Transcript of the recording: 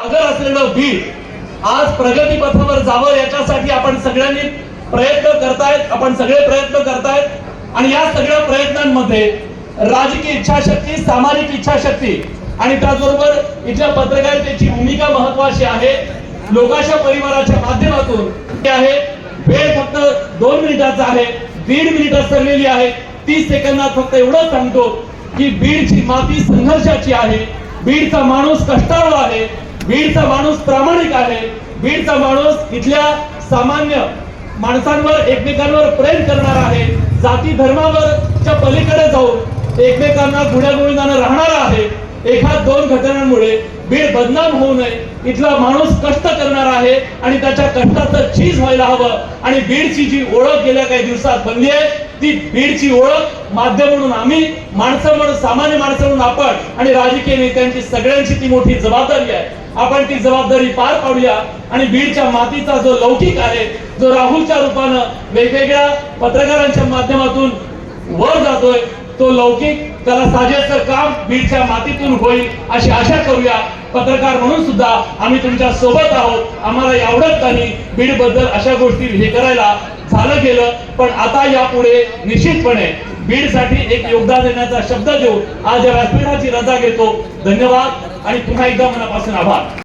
अगर असलेलं बीड आज प्रगती पथावर जावं याच्यासाठी आपण सगळ्यांनी प्रयत्न करतायत, आपण सगळे प्रयत्न करतायत आणि या सगळ्या प्रयत्नांमध्ये राजकीय इच्छाशक्ती, सामाजिक इच्छाशक्ती आणि त्याचबरोबर इथल्या पत्रकारितेची भूमिका महत्त्वाची आहे. लोकांच्या परिवाराच्या माध्यमातून आहे. वेळ फक्त 2 मिनिटाचा आहे, 1.5 मिनिटं सरलेली आहे. 30 सेकंदात फक्त एवढं सांगतो की बीडची माती संघर्षाची आहे, बीडचा माणूस कष्टाळू आहे, बीडचा माणूस प्रामाणिक आहे, बीडचा माणूस इथल्या सामान्य माणसांवर एकमेकांवर प्रेम करणार आहे, जाती धर्मावरच्या पलीकडे जाऊन एकमेकांना गुण्यागोविंदाने राहणार आहे. एखाद 2 घटनांमुळे बीड बदनाम होऊ नये, इथला माणूस कष्ट करणार आहे आणि त्याच्या कष्टाचं चीज व्हायला हवं. आणि बीडची जी ओळख गेल्या काही दिवसात बनली आहे ती बीडची ओळख माध्यम म्हणून आम्ही, माणसं म्हणून, सामान्य माणसं म्हणून आपण आणि राजकीय नेत्यांची सगळ्यांची ती मोठी जबाबदारी आहे. आपण ती जबाबदारी पार पाडूया आणि बीडच्या मातीचा जो लौकिक आहे, जो राहुलच्या रूपानं वेगवेगळ्या पत्रकारांच्या माध्यमातून वर जातोय, तो लौकिक त्याला साजेसं काम बीडच्या मातीतून होईल अशी आशा करूया. पत्रकार म्हणून सुद्धा आम्ही तुमच्या सोबत आहोत. आम्हाला आवडत नाही बीड बद्दल अशा गोष्टी हे करायला, झालं गेलं, पण आता यापुढे निश्चितपणे बीडसाठी एक योगदान देण्याचा शब्द देऊन आज या व्यासपीठाची रजा घेतो. धन्यवाद आणि पुन्हा एकदा मनापासून आभार.